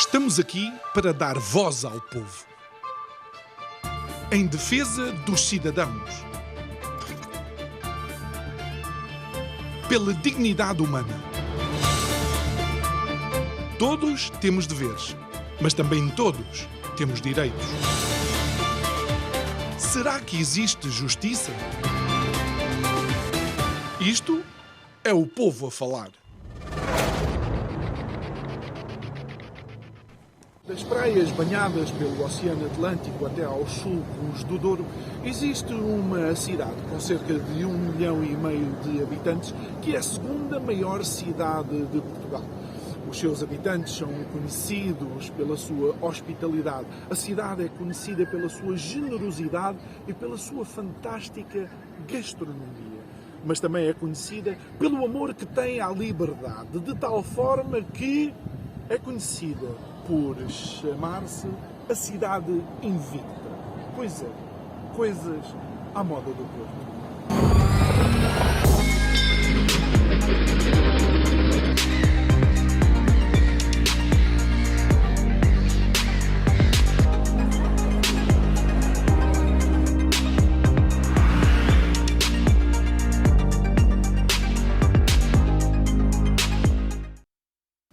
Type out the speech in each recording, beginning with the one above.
Estamos aqui para dar voz ao povo, em defesa dos cidadãos, pela dignidade humana. Todos temos deveres, mas também todos temos direitos. Será que existe justiça? Isto é o povo a falar. Das praias banhadas pelo Oceano Atlântico até aos sulcos do Douro, existe uma cidade com cerca de 1,5 milhão de habitantes, que é a segunda maior cidade de Portugal. Os seus habitantes são conhecidos pela sua hospitalidade. A cidade é conhecida pela sua generosidade e pela sua fantástica gastronomia. Mas também é conhecida pelo amor que tem à liberdade, de tal forma que é conhecida por chamar-se a cidade invicta. Pois é, coisas à moda do Porto.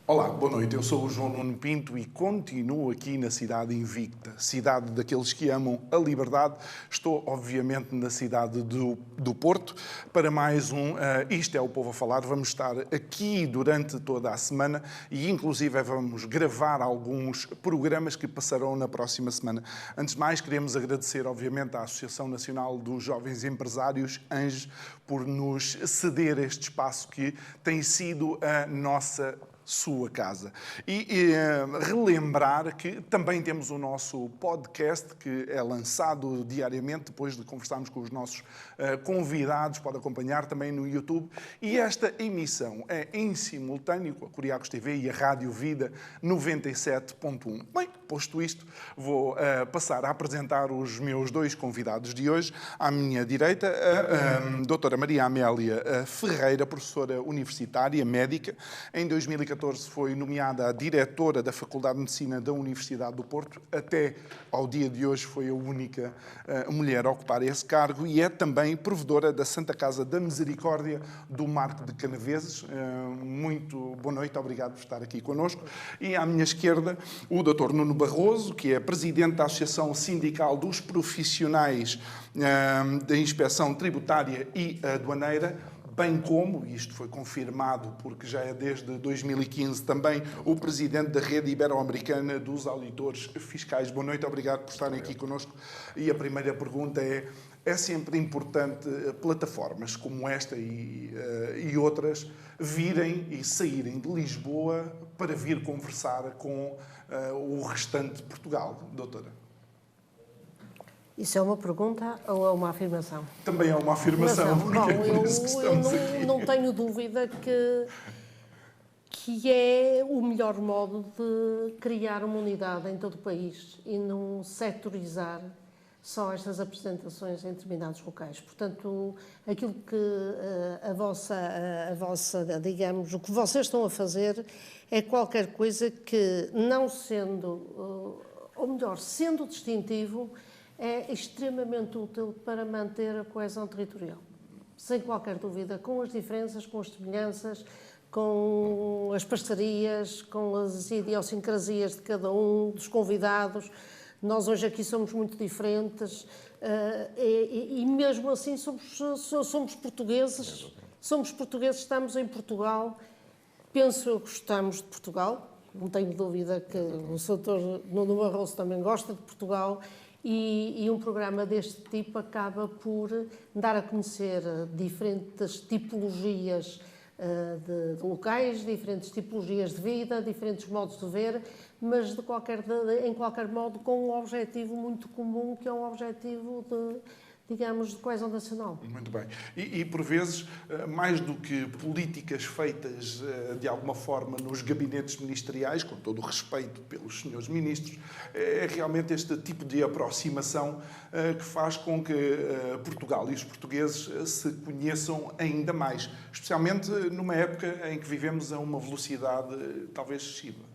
Olá, boa noite. Eu sou o João Nuno Pinto e continuo aqui na cidade invicta, cidade daqueles que amam a liberdade. Estou, obviamente, na cidade do Porto para mais um Isto é o Povo a Falar. Vamos estar aqui durante toda a semana e, inclusive, vamos gravar alguns programas que passarão na próxima semana. Antes de mais, queremos agradecer, obviamente, à Associação Nacional dos Jovens Empresários, ANJE, por nos ceder este espaço que tem sido a nossa sua casa. E relembrar que também temos o nosso podcast, que é lançado diariamente, depois de conversarmos com os nossos convidados, pode acompanhar também no YouTube. E esta emissão é em simultâneo com a Curiacos TV e a Rádio Vida 97.1. Bem, posto isto, vou passar a apresentar os meus dois convidados de hoje. À minha direita, a doutora Maria Amélia Ferreira, professora universitária, médica. Em 2014 foi nomeada a diretora da Faculdade de Medicina da Universidade do Porto. Até ao dia de hoje foi a única mulher a ocupar esse cargo e é também provedora da Santa Casa da Misericórdia do Marco de Canaveses. Muito boa noite, obrigado por estar aqui connosco. E à minha esquerda, o Dr. Nuno Barroso, que é presidente da Associação Sindical dos Profissionais da Inspeção Tributária e Aduaneira, bem como, e isto foi confirmado porque já é desde 2015 também, o presidente da Rede Ibero-Americana dos Auditores Fiscais. Boa noite, obrigado por estarem aqui connosco. E a primeira pergunta é sempre importante plataformas como esta e outras virem e saírem de Lisboa para vir conversar com o restante de Portugal, doutora? Isso é uma pergunta ou é uma afirmação? Também é uma afirmação. Bom, eu não tenho dúvida que é o melhor modo de criar uma unidade em todo o país e não setorizar só estas apresentações em determinados locais. Portanto, aquilo que a vossa, digamos, o que vocês estão a fazer é qualquer coisa que, não sendo, ou melhor, sendo distintivo, é extremamente útil para manter a coesão territorial. Sem qualquer dúvida, com as diferenças, com as semelhanças, com as parcerias, com as idiosincrasias de cada um, dos convidados. Nós hoje aqui somos muito diferentes e mesmo assim somos portugueses. Somos portugueses, estamos em Portugal. Penso eu que gostamos de Portugal. Não tenho dúvida que o Dr. Nuno Barroso também gosta de Portugal. E um programa deste tipo acaba por dar a conhecer diferentes tipologias de locais, diferentes tipologias de vida, diferentes modos de ver, mas em qualquer modo com um objetivo muito comum, que é um objetivo digamos, de coesão nacional. Muito bem. E por vezes, mais do que políticas feitas de alguma forma nos gabinetes ministeriais, com todo o respeito pelos senhores ministros, é realmente este tipo de aproximação que faz com que Portugal e os portugueses se conheçam ainda mais, especialmente numa época em que vivemos a uma velocidade talvez excessiva.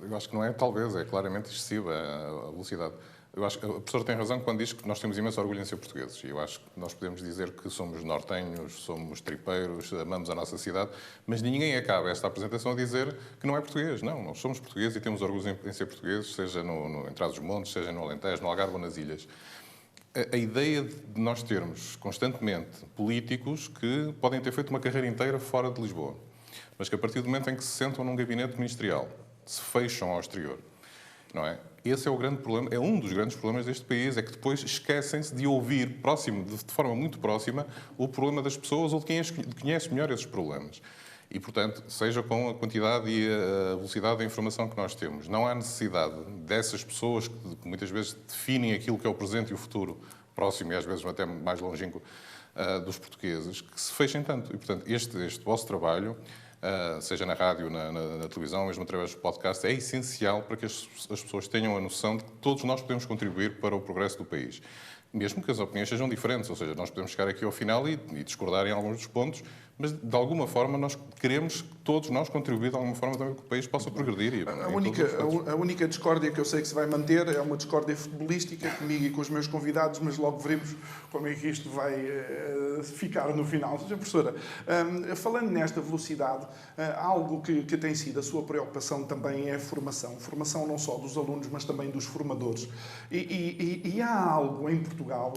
Eu acho que não é talvez, é claramente excessiva a velocidade. Eu acho que a professora tem razão quando diz que nós temos imenso orgulho em ser portugueses. E eu acho que nós podemos dizer que somos nortenhos, somos tripeiros, amamos a nossa cidade, mas ninguém acaba esta apresentação a dizer que não é português. Não, nós somos portugueses e temos orgulho em ser portugueses, seja em Trás-os-Montes, seja no Alentejo, no Algarve ou nas ilhas. A ideia de nós termos constantemente políticos que podem ter feito uma carreira inteira fora de Lisboa, mas que a partir do momento em que se sentam num gabinete ministerial, se fecham ao exterior, não é? Esse é o grande problema, é um dos grandes problemas deste país, é que depois esquecem-se de ouvir de forma muito próxima o problema das pessoas ou de quem conhece melhor esses problemas. E, portanto, seja com a quantidade e a velocidade da informação que nós temos, não há necessidade dessas pessoas que muitas vezes definem aquilo que é o presente e o futuro próximo e às vezes até mais longínquo dos portugueses, que se fechem tanto. E, portanto, este vosso trabalho, seja na rádio, na televisão, mesmo através do podcast, é essencial para que as pessoas tenham a noção de que todos nós podemos contribuir para o progresso do país. Mesmo que as opiniões sejam diferentes, ou seja, nós podemos chegar aqui ao final e discordar em alguns dos pontos, mas de alguma forma nós queremos que todos nós contribuir de alguma forma também que o país possa progredir. A única discórdia que eu sei que se vai manter é uma discórdia futebolística comigo e com os meus convidados, mas logo veremos como é que isto vai ficar no final. Seja, professora, falando nesta velocidade, algo que tem sido a sua preocupação também é a formação. Formação não só dos alunos, mas também dos formadores. E há algo em Portugal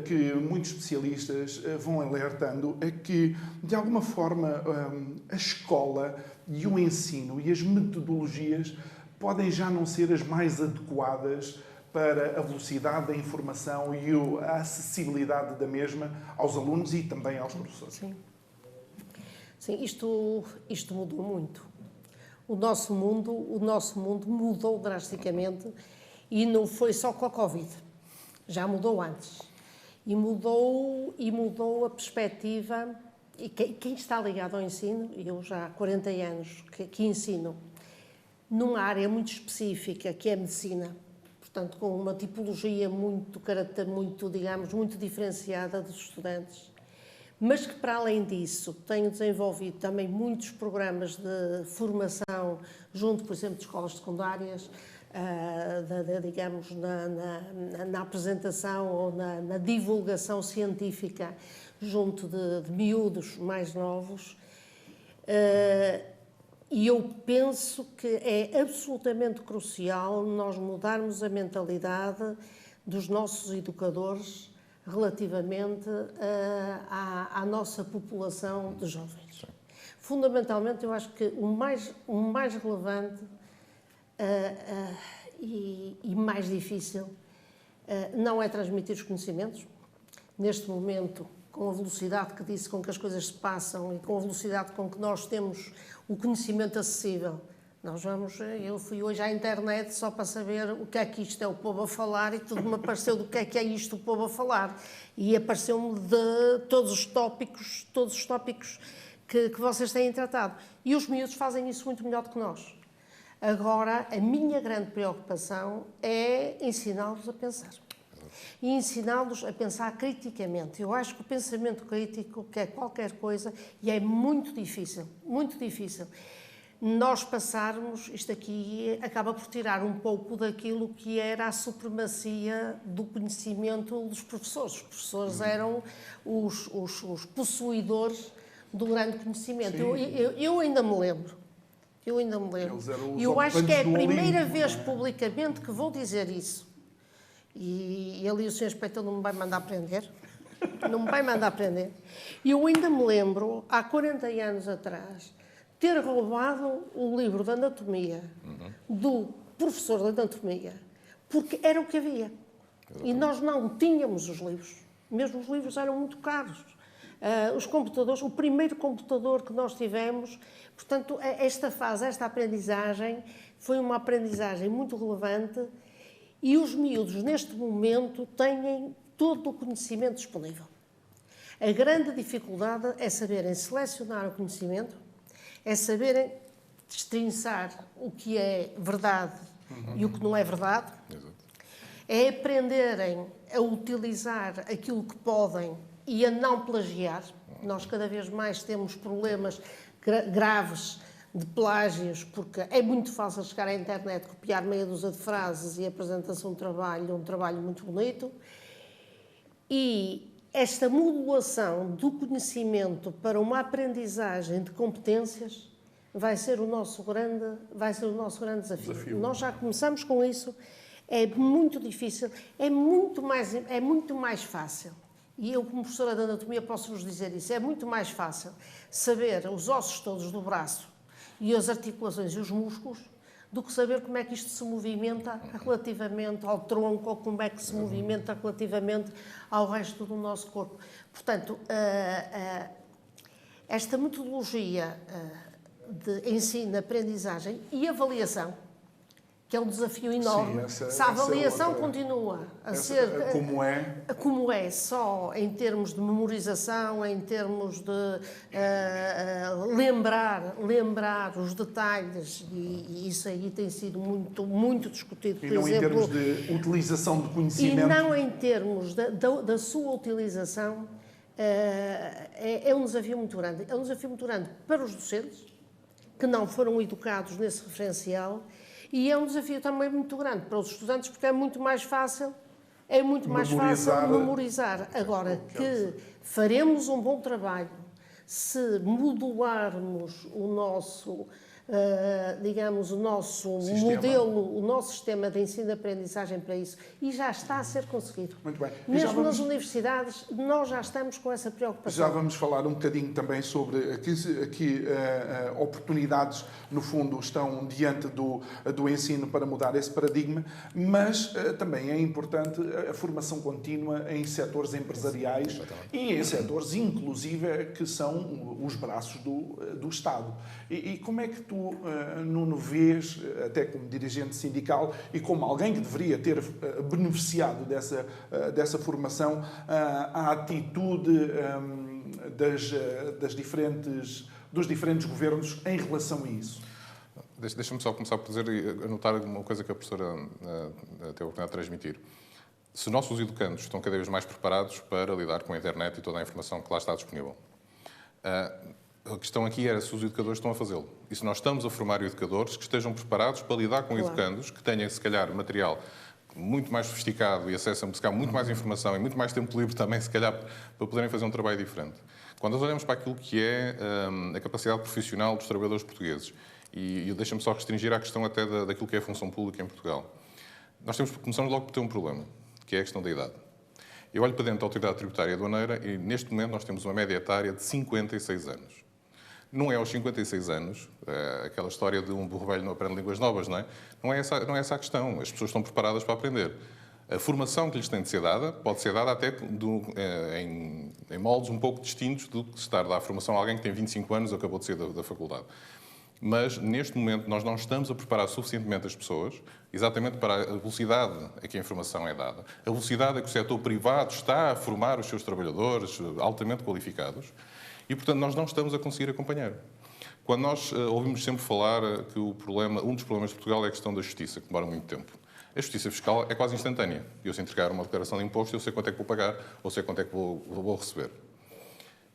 que muitos especialistas vão alertando, é que, de alguma forma, a escola e o ensino e as metodologias podem já não ser as mais adequadas para a velocidade da informação e a acessibilidade da mesma aos alunos e também aos professores. Sim, isto mudou muito. O nosso mundo mudou drasticamente e não foi só com a Covid. Já mudou antes. E mudou a perspectiva. E quem está ligado ao ensino, eu já há 40 anos que ensino, numa área muito específica, que é a medicina, portanto, com uma tipologia muito diferenciada dos estudantes, mas que, para além disso, tenho desenvolvido também muitos programas de formação junto, por exemplo, de escolas secundárias, na apresentação ou na divulgação científica junto de miúdos mais novos. E eu penso que é absolutamente crucial nós mudarmos a mentalidade dos nossos educadores relativamente à nossa população de jovens. Fundamentalmente, eu acho que o mais relevante e mais difícil não é transmitir os conhecimentos. Neste momento, com a velocidade que disse com que as coisas se passam e com a velocidade com que nós temos o conhecimento acessível, eu fui hoje à internet só para saber o que é que isto é o povo a falar e tudo me apareceu do que é isto o povo a falar. E apareceu-me de todos os tópicos que vocês têm tratado. E os miúdos fazem isso muito melhor do que nós. Agora, a minha grande preocupação é ensiná-los a pensar. E ensiná-los a pensar criticamente. Eu acho que o pensamento crítico quer qualquer coisa e é muito difícil, nós passarmos, isto aqui acaba por tirar um pouco daquilo que era a supremacia do conhecimento dos professores. Os professores eram os possuidores do grande conhecimento. Eu ainda me lembro. E eu acho que é a primeira vez publicamente que vou dizer isso. E ele e o Sr. Inspetor não me vai mandar prender. E eu ainda me lembro, há 40 anos atrás, ter roubado o livro de anatomia do professor de anatomia, porque era o que havia. E nós não tínhamos os livros. Mesmo os livros eram muito caros. Os computadores, o primeiro computador que nós tivemos, portanto, esta aprendizagem, foi uma aprendizagem muito relevante. E os miúdos, neste momento, têm todo o conhecimento disponível. A grande dificuldade é saberem selecionar o conhecimento, é saberem destrinçar o que é verdade e o que não é verdade, é aprenderem a utilizar aquilo que podem e a não plagiar. Nós cada vez mais temos problemas graves de plágios, porque é muito fácil chegar à internet, copiar meia dúzia de frases e apresentar-se um trabalho muito bonito. E esta modulação do conhecimento para uma aprendizagem de competências vai ser o nosso grande desafio. Nós já começamos com isso, é muito difícil, é muito mais fácil. E eu, como professora de anatomia, posso-vos dizer isso, é muito mais fácil saber os ossos todos do braço e as articulações e os músculos, do que saber como é que isto se movimenta relativamente ao tronco ou como é que se movimenta relativamente ao resto do nosso corpo. Portanto, esta metodologia de ensino, aprendizagem e avaliação, que é um desafio enorme. Sim, se a avaliação continua a ser como é, só em termos de memorização, em termos de lembrar os detalhes, e isso aí tem sido muito discutido. Por exemplo, em termos de utilização de conhecimento. E não em termos da sua utilização, é um desafio muito grande. É um desafio muito grande para os docentes, que não foram educados nesse referencial, e é um desafio também muito grande para os estudantes, porque é muito mais fácil memorizar. Agora, que faremos um bom trabalho se modularmos o nosso, o nosso modelo, o nosso sistema de ensino e aprendizagem para isso, e já está a ser conseguido. Muito bem. Mesmo nas universidades, nós já estamos com essa preocupação. Já vamos falar um bocadinho também sobre aqui oportunidades, no fundo, estão diante do ensino para mudar esse paradigma, mas também é importante a formação contínua em setores empresariais e em setores, inclusive, que são os braços do Estado. E como é que tu, Nuno, vês, até como dirigente sindical e como alguém que deveria ter beneficiado dessa formação, a atitude dos diferentes governos em relação a isso? Deixa-me só começar por anotar uma coisa que a professora teve a oportunidade de transmitir. Se nossos educandos estão cada vez mais preparados para lidar com a internet e toda a informação que lá está disponível, a questão aqui era se os educadores estão a fazê-lo. E se nós estamos a formar educadores que estejam preparados para lidar com educandos, que tenham, se calhar, material muito mais sofisticado e acesso a muito mais informação e muito mais tempo livre também, se calhar, para poderem fazer um trabalho diferente. Quando nós olhamos para aquilo que é a capacidade profissional dos trabalhadores portugueses, e deixa-me só restringir à questão até daquilo que é a função pública em Portugal, nós começamos logo por ter um problema, que é a questão da idade. Eu olho para dentro da Autoridade Tributária e Aduaneira e, neste momento, nós temos uma média etária de 56 anos. Não é aos 56 anos, aquela história de um burro velho não aprende línguas novas, não é? Não é essa a questão. As pessoas estão preparadas para aprender. A formação que lhes tem de ser dada pode ser dada até em moldes um pouco distintos do que estar a dar formação a alguém que tem 25 anos e acabou de sair da faculdade. Mas, neste momento, nós não estamos a preparar suficientemente as pessoas exatamente para a velocidade a que a informação é dada, a velocidade a que o setor privado está a formar os seus trabalhadores altamente qualificados e, portanto, nós não estamos a conseguir acompanhar. Quando nós ouvimos sempre falar que um dos problemas de Portugal é a questão da justiça, que demora muito tempo. A justiça fiscal é quase instantânea. Eu, se entregar uma declaração de imposto, eu sei quanto é que vou pagar ou sei quanto é que vou receber.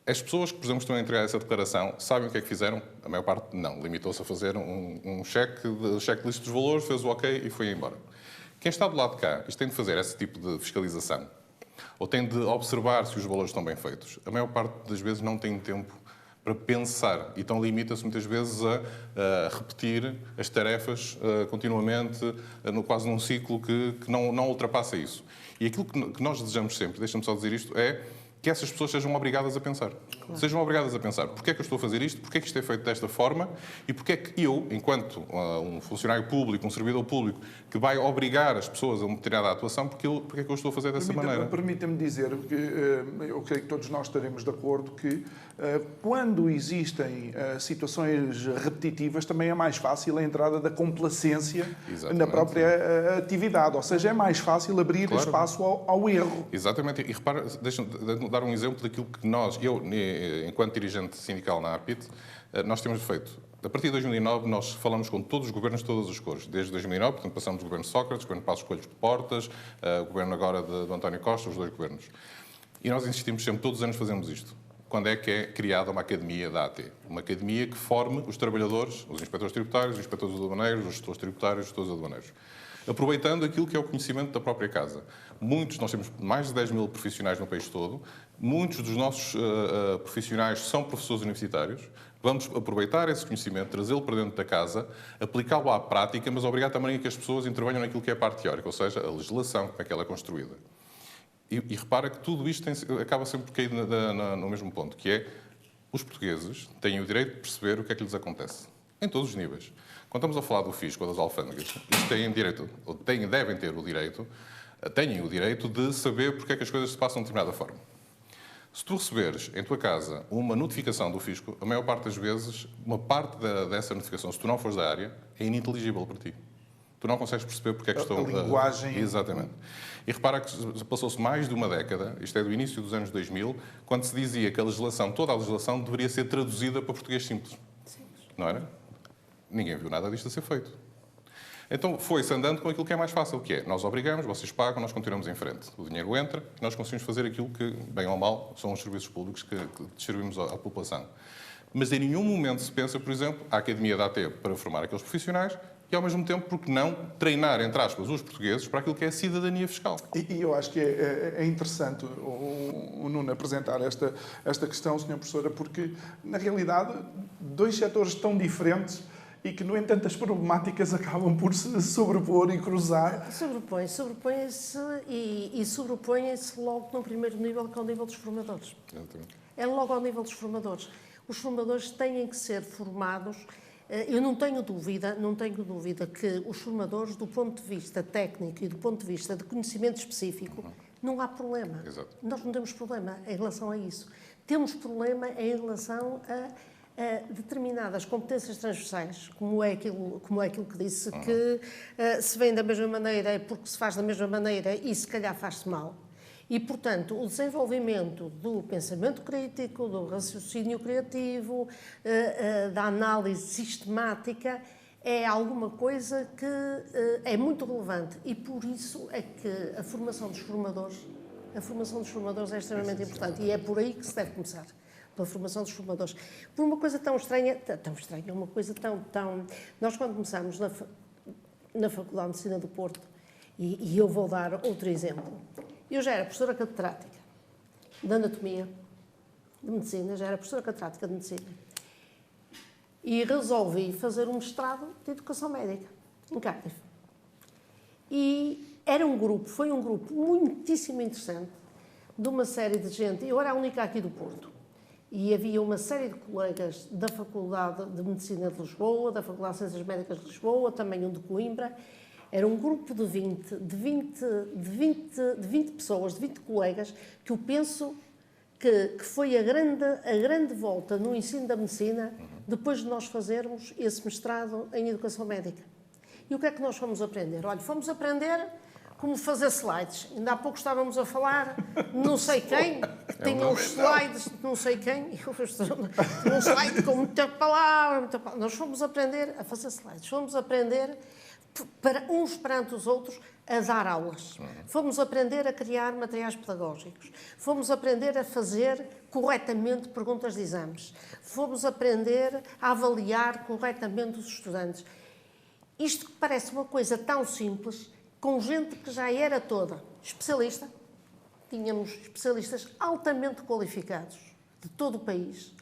As pessoas que, por exemplo, estão a entregar essa declaração sabem o que é que fizeram? A maior parte não. Limitou-se a fazer um checklist dos valores, fez o ok e foi embora. Quem está do lado de cá, isto tem de fazer esse tipo de fiscalização ou tem de observar se os valores estão bem feitos. A maior parte das vezes não tem tempo para pensar e então limita-se muitas vezes a repetir as tarefas continuamente, quase num ciclo que não ultrapassa isso. E aquilo que nós desejamos sempre, deixa-me só dizer isto, é que essas pessoas sejam obrigadas a pensar. Claro. Sejam obrigadas a pensar porque é que eu estou a fazer isto, porque é que isto é feito desta forma e porque é que eu, enquanto um funcionário público, um servidor público, que vai obrigar as pessoas a uma determinada atuação, porque é que eu estou a fazer dessa maneira. Permita-me dizer, que eu creio que todos nós estaremos de acordo, que quando existem situações repetitivas, também é mais fácil a entrada da complacência na própria atividade. Ou seja, é mais fácil abrir espaço ao erro. Exatamente. E repara, deixa-me dar um exemplo daquilo que eu, enquanto dirigente sindical na APIT, nós temos feito. A partir de 2009, nós falamos com todos os governos de todas as cores. Desde 2009, portanto, passamos do governo de Sócrates, o governo de Passos Coelho de Portas, o governo agora do António Costa, os dois governos. E nós insistimos sempre, todos os anos fazemos isto. quando é que é criada uma academia da AT. Uma academia que forme os trabalhadores, os inspectores tributários, os inspectores aduaneiros, os gestores tributários, os gestores aduaneiros. Aproveitando aquilo que é o conhecimento da própria casa. Nós temos mais de 10 mil profissionais no país todo, muitos dos nossos profissionais são professores universitários. Vamos aproveitar esse conhecimento, trazê-lo para dentro da casa, aplicá-lo à prática, mas obrigar também a que as pessoas intervenham naquilo que é a parte teórica, ou seja, a legislação, como é que ela é construída. E repara que tudo isto acaba sempre por cair no mesmo ponto, que é os portugueses têm o direito de perceber o que é que lhes acontece, em todos os níveis. Quando estamos a falar do fisco ou das alfândegas, eles têm direito, ou devem ter o direito, têm o direito de saber porque é que as coisas se passam de determinada forma. Se tu receberes em tua casa uma notificação do fisco, a maior parte das vezes, uma parte dessa notificação, se tu não fores da área, é ininteligível para ti. Tu não consegues perceber porque é que estão... A linguagem... Exatamente. E repara que passou-se mais de uma década, isto é do início dos anos 2000, quando se dizia que toda a legislação deveria ser traduzida para português simples. Não era? Ninguém viu nada disto a ser feito. Então foi-se andando com aquilo que é mais fácil, que é, nós obrigamos, vocês pagam, nós continuamos em frente. O dinheiro entra e nós conseguimos fazer aquilo que, bem ou mal, são os serviços públicos que distribuímos à população. Mas em nenhum momento se pensa, por exemplo, a Academia da AT para formar aqueles profissionais e, ao mesmo tempo, porque não treinar, entre aspas, os portugueses para aquilo que é a cidadania fiscal. E eu acho que é interessante o Nuno apresentar esta questão, Sra. Professora, porque, na realidade, dois setores tão diferentes e que, no entanto, as problemáticas acabam por se sobrepor e cruzar. Sobrepõem-se e sobrepõem-se logo no primeiro nível, que é o nível dos formadores. Exatamente. É logo ao nível dos formadores. Os formadores têm que ser formados. Eu não tenho dúvida que os formadores, do ponto de vista técnico e do ponto de vista de conhecimento específico, não há problema. Exato. Nós não temos problema em relação a isso. Temos problema em relação a determinadas competências transversais, como é aquilo que disse, que se vem da mesma maneira é porque se faz da mesma maneira e se calhar faz-se mal. E, portanto, o desenvolvimento do pensamento crítico, do raciocínio criativo, da análise sistemática, é alguma coisa que é muito relevante. E, por isso, é que a formação dos formadores é extremamente importante. E é por aí que se deve começar. Pela formação dos formadores. Por uma coisa tão estranha, uma coisa tão... Nós, quando começámos na Faculdade de Medicina do Porto, e eu vou dar outro exemplo, eu já era professora catedrática de Anatomia, de Medicina, já era professora catedrática de Medicina, e resolvi fazer um mestrado de Educação Médica, em Cardiff. E foi um grupo muitíssimo interessante, de uma série de gente, eu era a única aqui do Porto, e havia uma série de colegas da Faculdade de Medicina de Lisboa, da Faculdade de Ciências Médicas de Lisboa, também um de Coimbra. Era um grupo de 20 pessoas, de 20 colegas, que eu penso que foi a grande volta no ensino da medicina depois de nós fazermos esse mestrado em Educação Médica. E o que é que nós fomos aprender? Olha, fomos aprender como fazer slides. Ainda há pouco estávamos a falar não sei quem, que tinha os slides de não sei quem, e eu tinha um slide com muita palavra. Nós fomos aprender a fazer slides, fomos aprender uns perante os outros a dar aulas. Fomos aprender a criar materiais pedagógicos. Fomos aprender a fazer corretamente perguntas de exames. Fomos aprender a avaliar corretamente os estudantes. Isto que parece uma coisa tão simples, com gente que já era toda especialista. Tínhamos especialistas altamente qualificados de todo o país.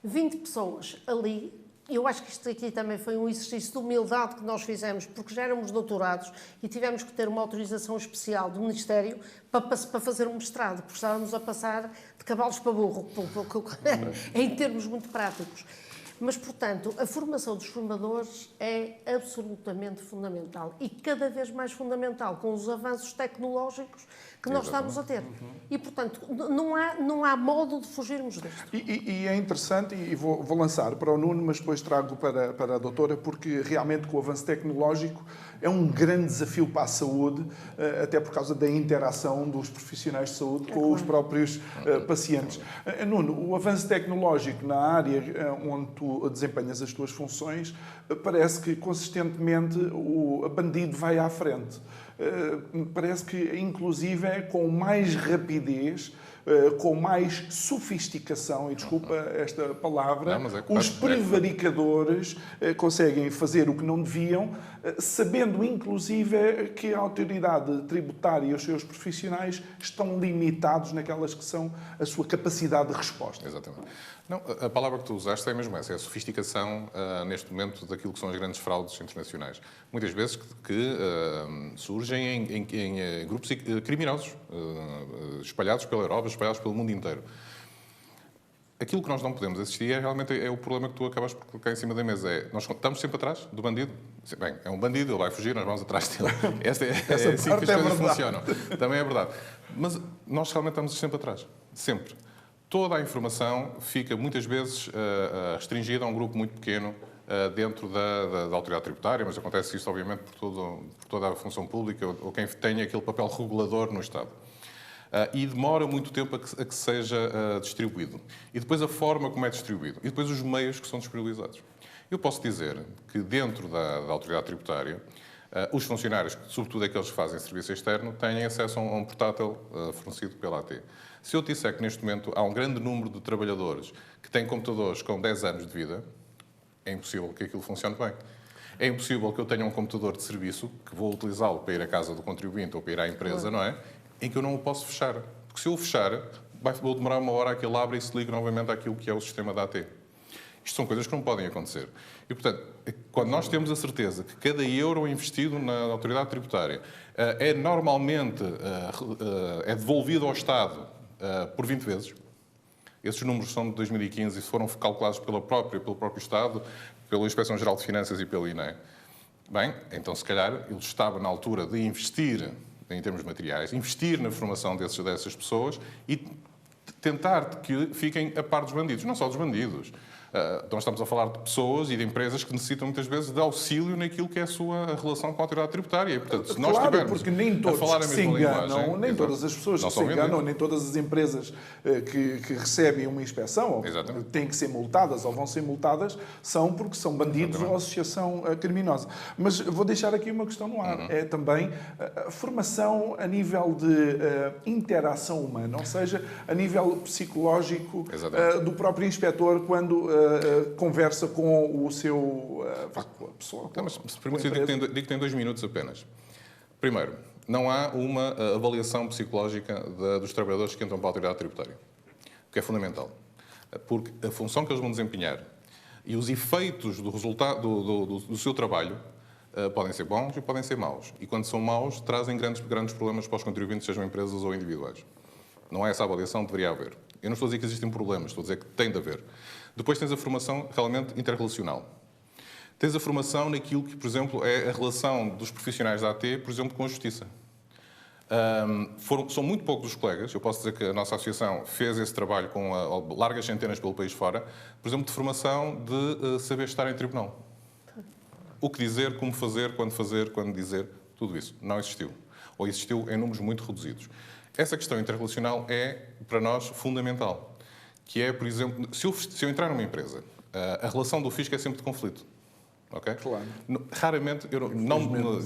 20 pessoas ali. Eu acho que isto aqui também foi um exercício de humildade que nós fizemos, porque já éramos doutorados e tivemos que ter uma autorização especial do Ministério para fazer um mestrado, porque estávamos a passar de cavalos para burro, em termos muito práticos. Mas, portanto, a formação dos formadores é absolutamente fundamental e cada vez mais fundamental com os avanços tecnológicos que nós estamos a ter. E, portanto, não há modo de fugirmos disto. E é interessante, e vou lançar para o Nuno, mas depois trago para a doutora, porque realmente com o avanço tecnológico é um grande desafio para a saúde, até por causa da interação dos profissionais de saúde com os próprios pacientes. Nuno, o avanço tecnológico na área onde tu desempenhas as tuas funções, parece que consistentemente o bandido vai à frente. Parece que, inclusive, com mais rapidez, com mais sofisticação, e desculpa esta palavra, Não, mas é os claro, prevaricadores conseguem fazer o que não deviam, sabendo inclusive que a autoridade tributária e os seus profissionais estão limitados naquelas que são a sua capacidade de resposta. Exatamente. Não, a palavra que tu usaste é mesmo essa, é a sofisticação, neste momento, daquilo que são as grandes fraudes internacionais. Muitas vezes que surgem em grupos criminosos, espalhados pela Europa, espalhados pelo mundo inteiro. Aquilo que nós não podemos assistir realmente o problema que tu acabas por colocar em cima da mesa. Nós estamos sempre atrás do bandido. Bem, é um bandido, ele vai fugir, nós vamos atrás dele. Essa é assim que as coisas funcionam. Também é verdade. Mas nós realmente estamos sempre atrás. Sempre. Toda a informação fica, muitas vezes, restringida a um grupo muito pequeno dentro da autoridade tributária, mas acontece isso, obviamente, por toda a função pública ou quem tem aquele papel regulador no Estado. E demora muito tempo a que seja distribuído. E depois a forma como é distribuído. E depois os meios que são disponibilizados. Eu posso dizer que dentro da autoridade tributária, os funcionários, sobretudo aqueles que fazem serviço externo, têm acesso a um portátil fornecido pela AT. Se eu te disser que neste momento há um grande número de trabalhadores que têm computadores com 10 anos de vida, é impossível que aquilo funcione bem. É impossível que eu tenha um computador de serviço, que vou utilizá-lo para ir à casa do contribuinte ou para ir à empresa, não é? Em que eu não o posso fechar. Porque se eu o fechar, vou demorar uma hora a que ele abra e se ligue novamente àquilo que é o sistema da AT. Isto são coisas que não podem acontecer. E, portanto, quando nós temos a certeza que cada euro investido na autoridade tributária é normalmente devolvido ao Estado por 20 vezes, esses números são de 2015 e foram calculados pelo próprio Estado, pela Inspeção-Geral de Finanças e pela INE. Bem, então, se calhar, ele estava na altura de investir em termos materiais, investir na formação dessas pessoas e tentar que fiquem a par dos bandidos. Não só dos bandidos. Nós estamos a falar de pessoas e de empresas que necessitam muitas vezes de auxílio naquilo que é a sua relação com a autoridade tributária. E, portanto, se nós Claro, porque nem todos a falar a que se mesma enganam, linguagem, nem todas as pessoas que se enganam, nem todas as empresas que recebem uma inspeção, ou que têm que ser multadas ou vão ser multadas, são porque são bandidos ou associação criminosa. Mas vou deixar aqui uma questão no ar. É também a formação a nível de interação humana, ou seja, a nível psicológico do próprio inspetor quando conversa com o seu pessoa. Mas, se permite, eu digo que tem 2 minutos apenas. Primeiro, não há uma avaliação psicológica dos trabalhadores que entram para a autoridade tributária, o que é fundamental. Porque a função que eles vão desempenhar e os efeitos do resultado do seu trabalho podem ser bons e podem ser maus. E quando são maus, trazem grandes problemas para os contribuintes, sejam empresas ou individuais. Não é essa avaliação que deveria haver. Eu não estou a dizer que existem problemas, estou a dizer que tem de haver. Depois tens a formação realmente interrelacional. Tens a formação naquilo que, por exemplo, é a relação dos profissionais da AT, por exemplo, com a Justiça. São muito poucos os colegas, eu posso dizer que a nossa associação fez esse trabalho com largas centenas pelo país fora, por exemplo, de formação de saber estar em tribunal. O que dizer, como fazer, quando dizer, tudo isso. Não existiu. Ou existiu em números muito reduzidos. Essa questão interrelacional é, para nós, fundamental. Que é, por exemplo, se eu entrar numa empresa, a relação do fisco é sempre de conflito. Okay? Claro. Raramente,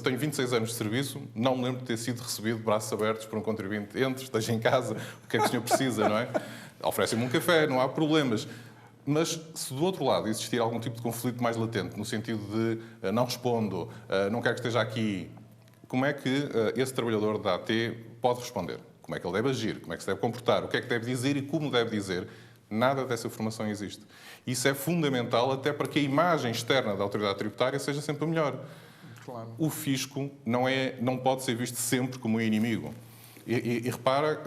tenho 26 anos de serviço, não me lembro de ter sido recebido de braços abertos por um contribuinte. Entre, esteja em casa, o que é que o senhor precisa, não é? Oferecem-me um café, não há problemas. Mas se do outro lado existir algum tipo de conflito mais latente, no sentido de não respondo, não quero que esteja aqui, como é que esse trabalhador da AT pode responder? Como é que ele deve agir? Como é que se deve comportar? O que é que deve dizer e como deve dizer? Nada dessa formação existe. Isso é fundamental até para que a imagem externa da autoridade tributária seja sempre a melhor. Claro. O fisco não pode ser visto sempre como um inimigo. E repara,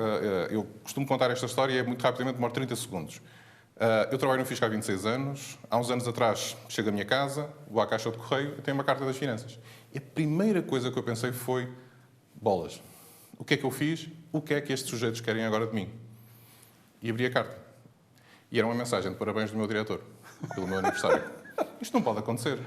eu costumo contar esta história e é muito rapidamente, demora 30 segundos. Eu trabalho no fisco há 26 anos. Há uns anos atrás, chego à minha casa, vou à caixa de correio e tenho uma carta das finanças. E a primeira coisa que eu pensei foi, bolas, o que é que eu fiz? O que é que estes sujeitos querem agora de mim? E abri a carta. E era uma mensagem de parabéns do meu diretor, pelo meu aniversário. Isto não pode acontecer.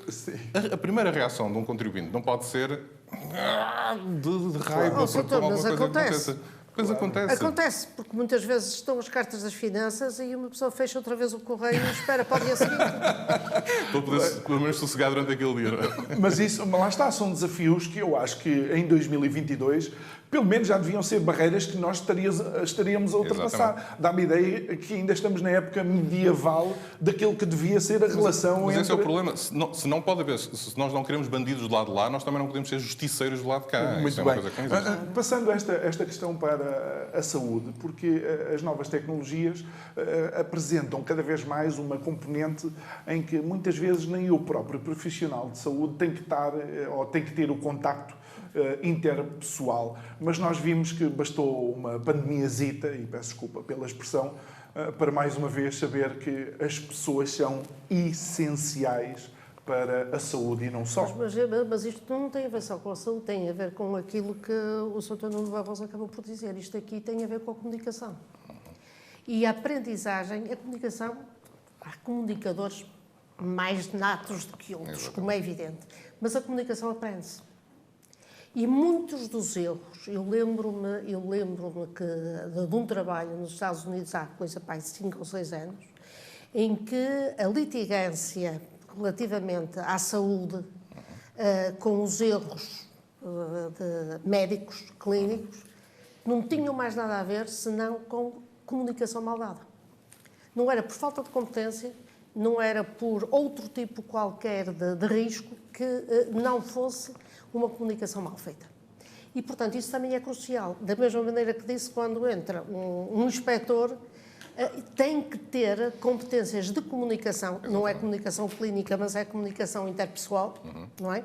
Sim. A primeira reação de um contribuinte não pode ser de raiva por alguma coisa acontece. Pois acontece. Acontece, porque muitas vezes estão as cartas das finanças e uma pessoa fecha outra vez o correio e espera para o dia seguinte. Para poder, pelo menos, sossegar durante aquele dia. Mas isso, lá está, são desafios que eu acho que em 2022 pelo menos já deviam ser barreiras que nós estaríamos a ultrapassar. Exatamente. Dá-me ideia que ainda estamos na época medieval daquilo que devia ser a relação Mas entre... esse é o problema. Se não pode haver, se nós não queremos bandidos do lado de lá, nós também não podemos ser justiceiros do lado de cá. Muito Isso é uma bem. coisa que não existe. Passando esta questão para a saúde, porque as novas tecnologias apresentam cada vez mais uma componente em que muitas vezes nem o próprio profissional de saúde tem que estar ou tem que ter o contacto interpessoal. Mas nós vimos que bastou uma pandemiazita, e peço desculpa pela expressão, para mais uma vez saber que as pessoas são essenciais para a saúde e não só. Mas isto não tem a ver só com a saúde, tem a ver com aquilo que o Sr. Nuno Barroso acabou por dizer. Isto aqui tem a ver com a comunicação. E a aprendizagem, a comunicação, há comunicadores mais natos do que outros, como é evidente, mas a comunicação aprende-se. E muitos dos erros, eu lembro-me de um trabalho nos Estados Unidos há coisa para 5 ou 6 anos, em que a litigância relativamente à saúde, com os erros de médicos, clínicos, não tinham mais nada a ver senão com comunicação mal dada. Não era por falta de competência, não era por outro tipo qualquer de risco que não fosse uma comunicação mal feita. E, portanto, isso também é crucial. Da mesma maneira que disse, quando entra um inspetor, tem que ter competências de comunicação, não é comunicação clínica, mas é comunicação interpessoal, não é?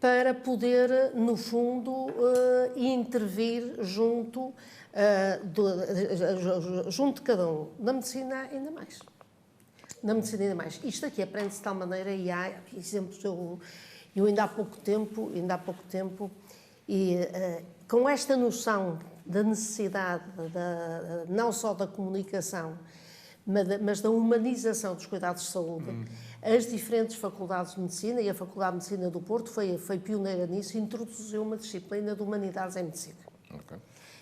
Para poder, no fundo, intervir junto de cada um. Na medicina, ainda mais. Na medicina, ainda mais. Isto aqui aprende-se de tal maneira, e há exemplos. Eu ainda há pouco tempo, e com esta noção da necessidade, não só da comunicação, mas da humanização dos cuidados de saúde, as diferentes faculdades de medicina, e a Faculdade de Medicina do Porto foi pioneira nisso, introduziu uma disciplina de humanidades em medicina. Okay.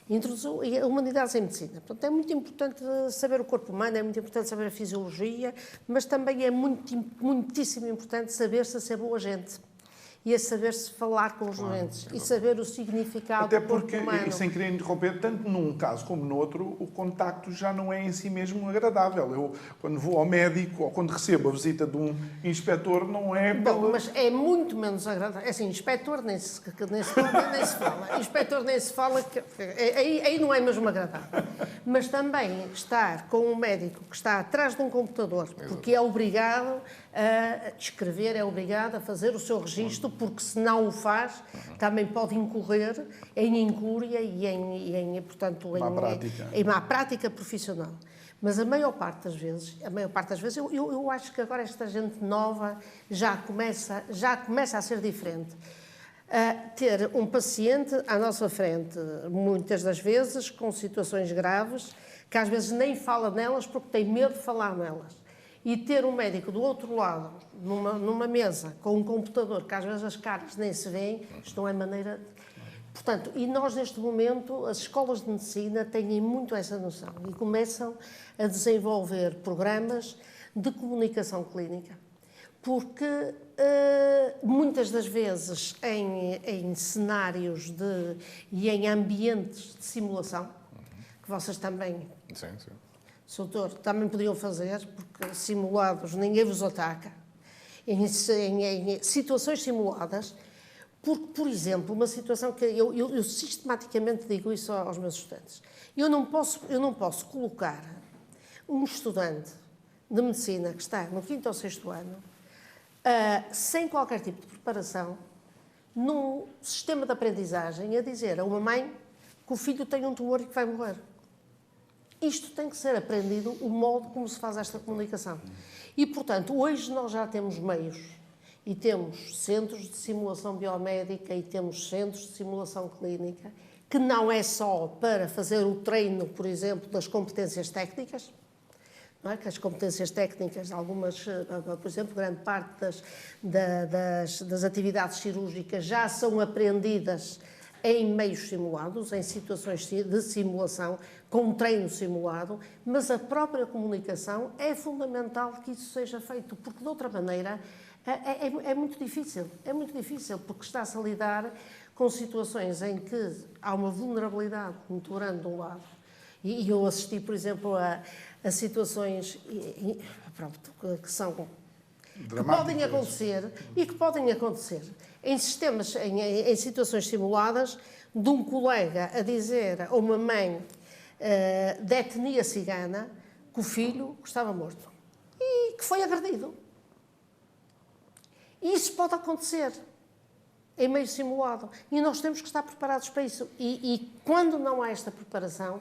Introduziu a humanidades em medicina. Portanto, é muito importante saber o corpo humano, é muito importante saber a fisiologia, mas também é muitíssimo importante saber-se a ser boa gente. E a saber-se falar com os doentes e saber o significado Até do corpo porque, humano. e sem querer interromper, tanto num caso como no outro, o contacto já não é em si mesmo agradável. Eu, quando vou ao médico ou quando recebo a visita de um inspetor, não é pela... Bom, mas é muito menos agradável. É assim, inspetor nem se fala. Inspetor nem se fala, aí não é mesmo agradável. Mas também estar com um médico que está atrás de um computador, porque é obrigado a escrever, é obrigado a fazer o seu registro, porque se não o faz, também pode incorrer em incúria e portanto, em má prática profissional. Mas a maior parte das vezes, eu acho que agora esta gente nova já começa a ser diferente. Ter um paciente à nossa frente, muitas das vezes, com situações graves, que às vezes nem fala nelas porque tem medo de falar nelas. E ter um médico do outro lado, numa mesa, com um computador, que às vezes as caras nem se veem, isto não é maneira... Portanto, e nós neste momento, as escolas de medicina têm muito essa noção e começam a desenvolver programas de comunicação clínica, porque muitas das vezes em cenários e em ambientes de simulação, que vocês também... Sim. Doutor, também podiam fazer, porque simulados ninguém vos ataca. Em situações simuladas, porque, por exemplo, uma situação que eu sistematicamente digo isso aos meus estudantes. Eu não posso colocar um estudante de medicina que está no 5º ou 6º ano, sem qualquer tipo de preparação, num sistema de aprendizagem, a dizer a uma mãe que o filho tem um tumor e que vai morrer. Isto tem que ser aprendido, o modo como se faz esta comunicação. E, portanto, hoje nós já temos meios e temos centros de simulação biomédica e temos centros de simulação clínica, que não é só para fazer o treino, por exemplo, das competências técnicas, não é? Que as competências técnicas, algumas, por exemplo, grande parte das atividades cirúrgicas já são aprendidas em meios simulados, em situações de simulação, com um treino simulado, mas a própria comunicação é fundamental que isso seja feito, porque de outra maneira é muito difícil, porque está-se a lidar com situações em que há uma vulnerabilidade muito grande de um lado, e eu assisti, por exemplo, a situações pronto, que são... que podem acontecer e que podem acontecer em sistemas, em situações simuladas, de um colega a dizer a uma mãe de etnia cigana que o filho estava morto e que foi agredido. E isso pode acontecer em meio simulado. E nós temos que estar preparados para isso. E quando não há esta preparação,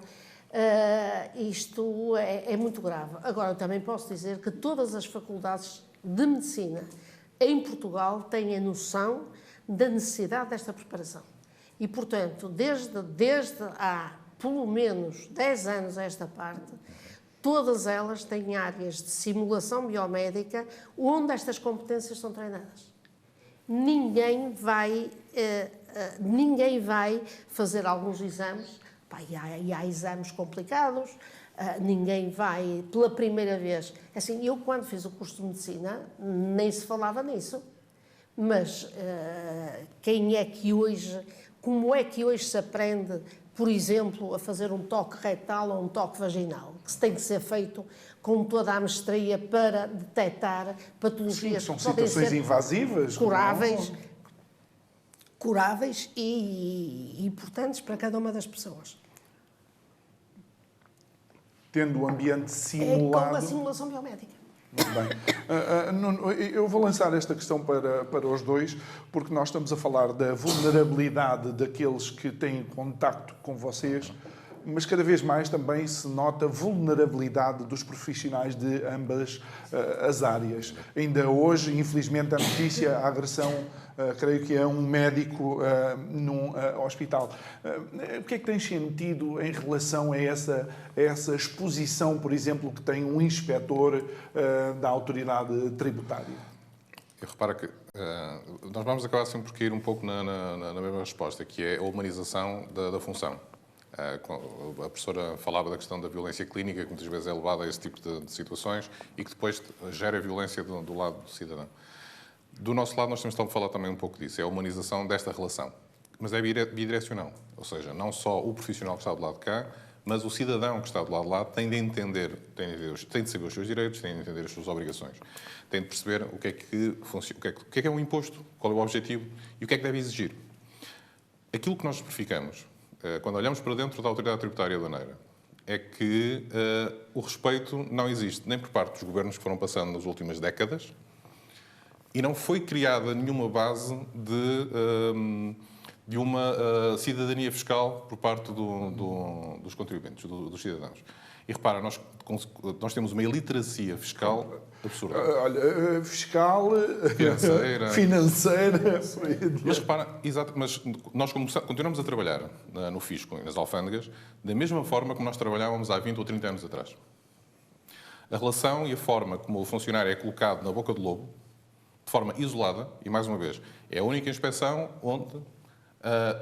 isto é muito grave. Agora, eu também posso dizer que todas as faculdades de medicina em Portugal têm a noção da necessidade desta preparação. E, portanto, desde há pelo menos 10 anos a esta parte, todas elas têm áreas de simulação biomédica onde estas competências são treinadas. Ninguém vai fazer alguns exames, e há exames complicados, ninguém vai pela primeira vez. Assim, eu quando fiz o curso de medicina nem se falava nisso, mas como é que hoje se aprende, por exemplo, a fazer um toque retal ou um toque vaginal, que tem que ser feito com toda a mestria para detectar patologias. Sim, são que podem situações ser invasivas, curáveis e importantes para cada uma das pessoas. Tendo o ambiente simulado... Com a simulação biomédica. Muito bem. Nuno, eu vou lançar esta questão para os dois, porque nós estamos a falar da vulnerabilidade daqueles que têm contacto com vocês, mas cada vez mais também se nota a vulnerabilidade dos profissionais de ambas as áreas. Ainda hoje, infelizmente, a notícia, a agressão, creio que é um médico num hospital. O que é que tens sentido em relação a essa exposição, por exemplo, que tem um inspetor da autoridade tributária? Eu reparo que nós vamos acabar sempre por cair um pouco na mesma resposta, que é a humanização da função. A professora falava da questão da violência clínica, que muitas vezes é levada a esse tipo de situações e que depois gera violência do lado do cidadão. Do nosso lado, nós temos de falar também um pouco disso, é a humanização desta relação. Mas é bidirecional, ou seja, não só o profissional que está do lado de cá, mas o cidadão que está do lado de lá tem de entender, tem de saber os seus direitos, tem de entender as suas obrigações, tem de perceber o que é que funciona, o que é um imposto, qual é o objetivo e o que é que deve exigir. Aquilo que nós verificamos, quando olhamos para dentro da Autoridade Tributária Aduaneira, é que o respeito não existe nem por parte dos governos que foram passando nas últimas décadas e não foi criada nenhuma base de uma cidadania fiscal por parte dos contribuintes, dos cidadãos. E repara, nós temos uma iliteracia fiscal absurda. Olha, fiscal, financeira. Mas repara, exato, mas nós continuamos a trabalhar no fisco e nas alfândegas da mesma forma como nós trabalhávamos há 20 ou 30 anos atrás. A relação e a forma como o funcionário é colocado na boca do lobo, de forma isolada, e mais uma vez, é a única inspeção onde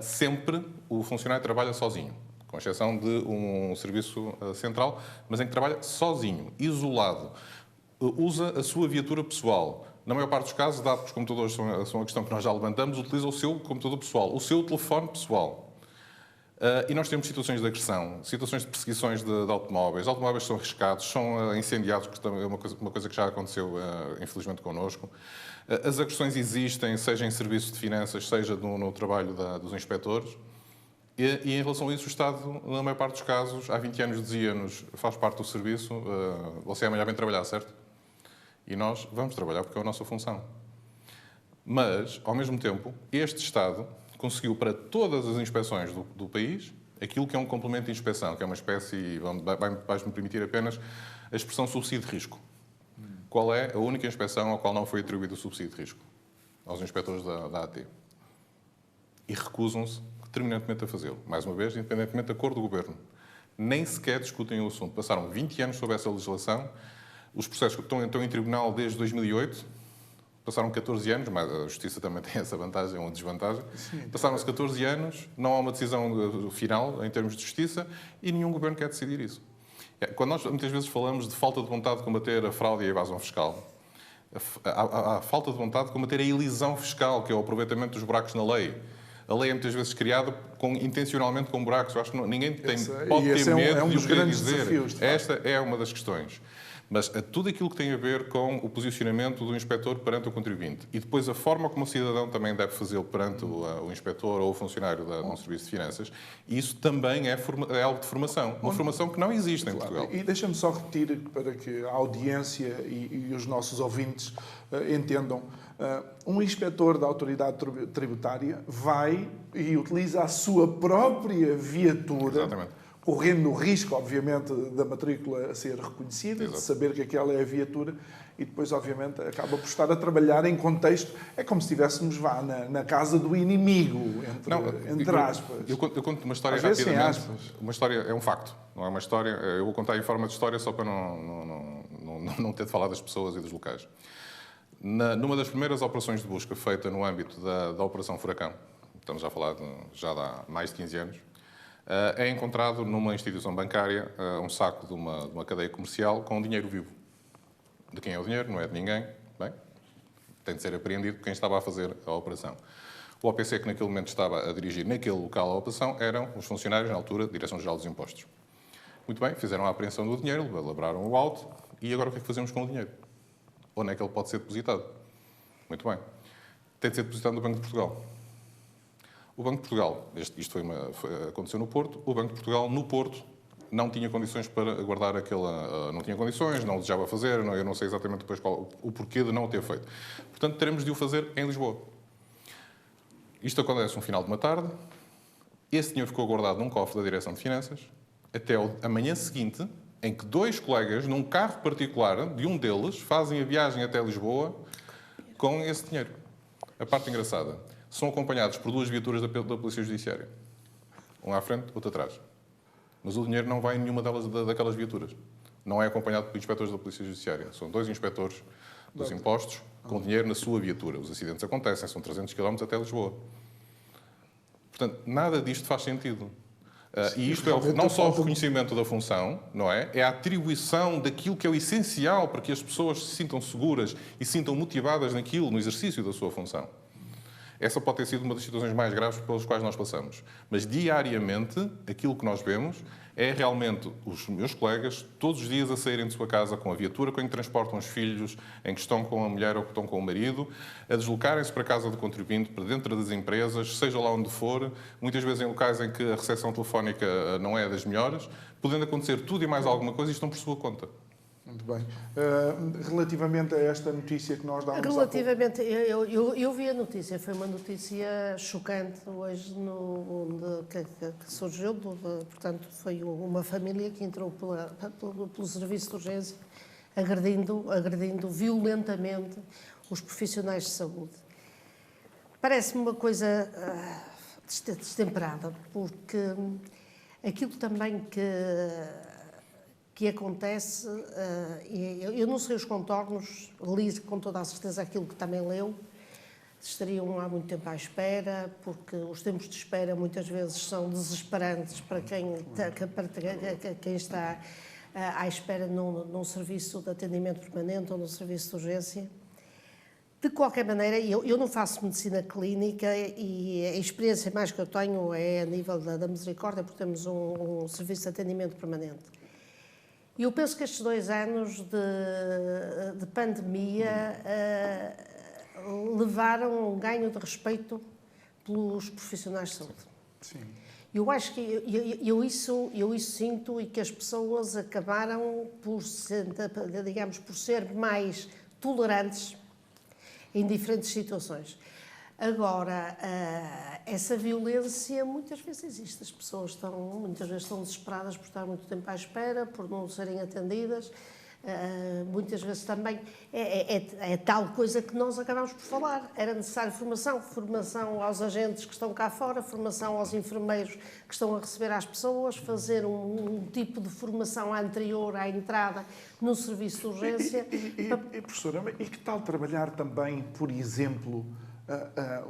sempre o funcionário trabalha sozinho, com exceção de um serviço central, mas em que trabalha sozinho, isolado. Usa a sua viatura pessoal. Na maior parte dos casos, dado que os computadores são a questão que nós já levantamos, utiliza o seu computador pessoal, o seu telefone pessoal. E nós temos situações de agressão, situações de perseguições de automóveis. Automóveis são arriscados, são incendiados, que também é uma coisa que já aconteceu, infelizmente, connosco. As agressões existem, seja em serviço de finanças, seja no trabalho dos inspectores. E em relação a isso, o Estado, na maior parte dos casos, há 20 anos dizia-nos, faz parte do serviço, você amanhã vem trabalhar, certo? E nós vamos trabalhar porque é a nossa função. Mas, ao mesmo tempo, este Estado conseguiu para todas as inspeções do país aquilo que é um complemento de inspeção, que é uma espécie, e vais-me permitir apenas, a expressão subsídio de risco. Qual é a única inspeção ao qual não foi atribuído o subsídio de risco? Aos inspectores da AT. E recusam-se determinantemente a fazê-lo. Mais uma vez, independentemente da cor do governo. Nem sequer discutem o assunto. Passaram 20 anos sobre essa legislação. Os processos estão em tribunal desde 2008. Passaram 14 anos, mas a Justiça também tem essa vantagem ou desvantagem. Passaram-se 14 anos, não há uma decisão final em termos de justiça e nenhum governo quer decidir isso. Quando nós muitas vezes falamos de falta de vontade de combater a fraude e a evasão fiscal, há falta de vontade de combater a elisão fiscal, que é o aproveitamento dos buracos na lei. A lei é muitas vezes criada intencionalmente com buracos. Eu acho que ninguém pode ter esse medo um de dos o querer grandes dizer. desafios. De Esta é uma das questões. Mas tudo aquilo que tem a ver com o posicionamento do inspetor perante o contribuinte e depois a forma como o cidadão também deve fazê-lo perante o inspetor ou o funcionário de um serviço de finanças, isso também é algo de formação. Uma formação que não existe em Portugal. E deixa-me só repetir para que a audiência e os nossos ouvintes entendam. Um inspetor da autoridade tributária vai e utiliza a sua própria viatura. Exatamente. Correndo o risco, obviamente, da matrícula ser reconhecida, Exato. de saber que aquela é a viatura, e depois, obviamente, acaba por estar a trabalhar em contexto. É como se estivéssemos na casa do inimigo, entre aspas. Eu conto uma história Às vezes sem rapidamente. aspas. Uma história é um facto, não é uma história. Eu vou contar em forma de história só para não ter de falar das pessoas e dos locais. Numa das primeiras operações de busca feita no âmbito da Operação Furacão, estamos a falar já há mais de 15 anos, é encontrado numa instituição bancária um saco de uma cadeia comercial com dinheiro vivo. De quem é o dinheiro? Não é de ninguém. Bem, tem de ser apreendido por quem estava a fazer a operação. O OPC que naquele momento estava a dirigir naquele local a operação eram os funcionários, na altura, da Direção-Geral dos Impostos. Muito bem, fizeram a apreensão do dinheiro, elaboraram o auto e agora o que é que fazemos com o dinheiro? Onde é que ele pode ser depositado? Muito bem. Tem de ser depositado no Banco de Portugal. O Banco de Portugal, isto aconteceu no Porto, o Banco de Portugal, no Porto, não tinha condições para guardar aquela... Não tinha condições, não o desejava fazer, eu não sei exatamente depois o porquê de não o ter feito. Portanto, teremos de o fazer em Lisboa. Isto acontece no final de uma tarde, esse dinheiro ficou guardado num cofre da Direção de Finanças, até a manhã seguinte, em que 2 colegas, num carro particular de um deles, fazem a viagem até Lisboa com esse dinheiro. A parte engraçada... São acompanhados por 2 viaturas da Polícia Judiciária. Um à frente, outro atrás. Mas o dinheiro não vai em nenhuma daquelas viaturas. Não é acompanhado por inspectores da Polícia Judiciária. São 2 inspectores dos impostos com dinheiro na sua viatura. Os acidentes acontecem, são 300 km até Lisboa. Portanto, nada disto faz sentido. E isto é não só o reconhecimento da função, não é? É a atribuição daquilo que é o essencial para que as pessoas se sintam seguras e se sintam motivadas naquilo, no exercício da sua função. Essa pode ter sido uma das situações mais graves pelas quais nós passamos. Mas, diariamente, aquilo que nós vemos é realmente os meus colegas, todos os dias, a saírem de sua casa com a viatura, em que transportam os filhos, em que estão com a mulher ou que estão com o marido, a deslocarem-se para a casa do contribuinte, para dentro das empresas, seja lá onde for, muitas vezes em locais em que a recepção telefónica não é das melhores, podendo acontecer tudo e mais alguma coisa e estão por sua conta. Muito bem. Relativamente a esta notícia que nós dávamos Relativamente, eu vi a notícia, foi uma notícia chocante hoje que surgiu, portanto, foi uma família que entrou pelo serviço de urgência agredindo violentamente os profissionais de saúde. Parece-me uma coisa destemperada, porque aquilo também que acontece, eu não sei os contornos, li com toda a certeza aquilo que também leu, estariam há muito tempo à espera, porque os tempos de espera muitas vezes são desesperantes para quem está à espera num serviço de atendimento permanente ou num serviço de urgência. De qualquer maneira, eu não faço medicina clínica e a experiência mais que eu tenho é a nível da Misericórdia, porque temos um serviço de atendimento permanente. E eu penso que estes 2 anos de pandemia levaram a um ganho de respeito pelos profissionais de saúde. Sim. Eu acho que eu isso sinto e que as pessoas acabaram por ser mais tolerantes em diferentes situações. Agora, essa violência muitas vezes existe. As pessoas muitas vezes estão desesperadas por estar muito tempo à espera, por não serem atendidas. Muitas vezes também é tal coisa que nós acabamos por falar. Era necessário formação aos agentes que estão cá fora, formação aos enfermeiros que estão a receber as pessoas, fazer um tipo de formação anterior à entrada no serviço de urgência. Professora, e que tal trabalhar também, por exemplo,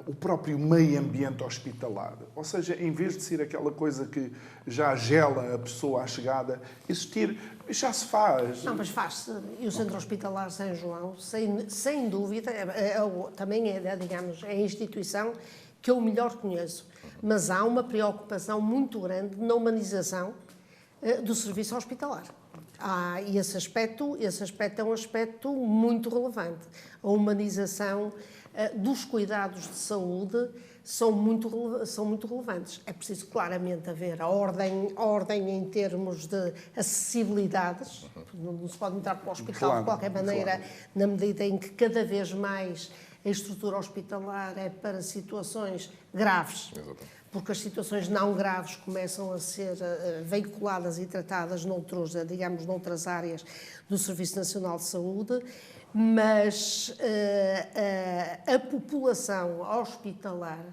o próprio meio ambiente hospitalar. Ou seja, em vez de ser aquela coisa que já gela a pessoa à chegada, existir, já se faz. Não, mas faz-se. E o Centro Hospitalar São João, sem dúvida, também é, digamos, é a instituição que eu melhor conheço. Mas há uma preocupação muito grande na humanização do serviço hospitalar. E esse aspecto é um aspecto muito relevante. A humanização dos cuidados de saúde são muito relevantes. É preciso claramente haver a ordem em termos de acessibilidades. Não se pode entrar para o hospital de qualquer maneira, na medida em que cada vez mais a estrutura hospitalar é para situações graves. Exatamente. Porque as situações não graves começam a ser veiculadas e tratadas noutras áreas do Serviço Nacional de Saúde, mas a população hospitalar,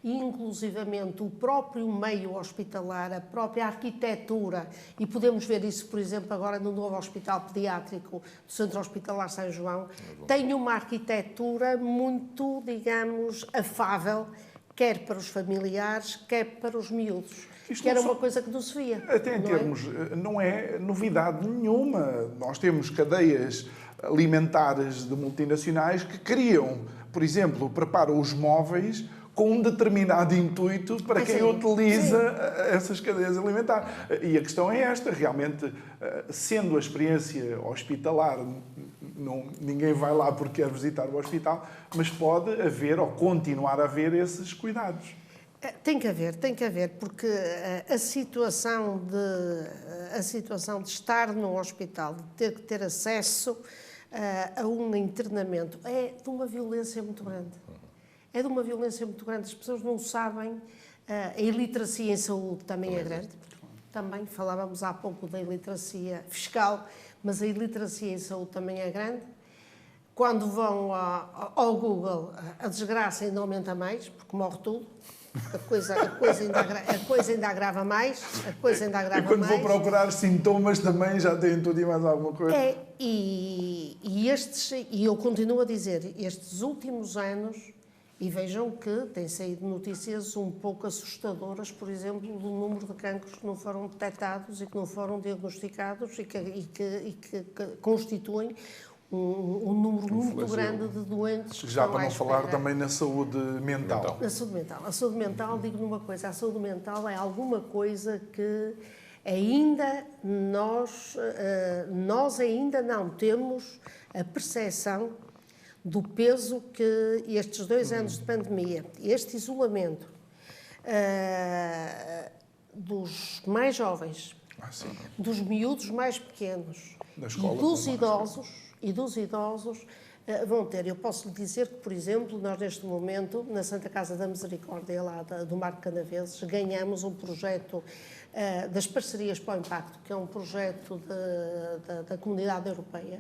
e inclusivamente o próprio meio hospitalar, a própria arquitetura, e podemos ver isso, por exemplo, agora no novo Hospital Pediátrico do Centro Hospitalar São João, tem uma arquitetura muito, digamos, afável, quer para os familiares, quer para os miúdos. Que era uma coisa que não se via. Até em termos, não é novidade nenhuma. Nós temos cadeias alimentares de multinacionais que criam, por exemplo, preparam os móveis com um determinado intuito para quem utiliza essas cadeias alimentares. E a questão é esta, realmente, sendo a experiência hospitalar, ninguém vai lá porque quer visitar o hospital, mas pode haver ou continuar a haver esses cuidados. Tem que haver, porque a situação de estar num hospital, de ter que ter acesso a um internamento, é de uma violência muito grande. As pessoas não sabem. A iliteracia em saúde também é grande. Também falávamos há pouco da iliteracia fiscal, mas a iliteracia em saúde também é grande. Quando vão ao Google, a desgraça ainda aumenta mais, porque morre tudo. A coisa ainda agrava mais. E quando vão procurar sintomas também já têm tudo e mais alguma coisa. E eu continuo a dizer, estes últimos anos, e vejam que têm saído notícias um pouco assustadoras, por exemplo, do número de cancros que não foram detectados e que não foram diagnosticados e que constituem um número muito grande de doentes que já para não falar também na saúde mental. Na saúde mental. A saúde mental, digo-lhe uma coisa, a saúde mental é alguma coisa que ainda nós ainda não temos a percepção do peso que estes 2 anos de pandemia, este isolamento dos mais jovens, dos miúdos mais pequenos e dos idosos vão ter. Eu posso lhe dizer que, por exemplo, nós neste momento, na Santa Casa da Misericórdia, lá do Marco Canaveses, ganhamos um projeto das Parcerias para o Impacto, que é um projeto da Comunidade Europeia,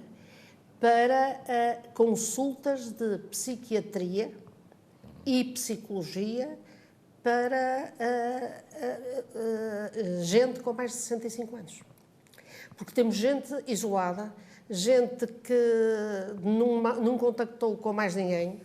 para consultas de psiquiatria e psicologia para gente com mais de 65 anos. Porque temos gente isolada, gente que não contactou com mais ninguém,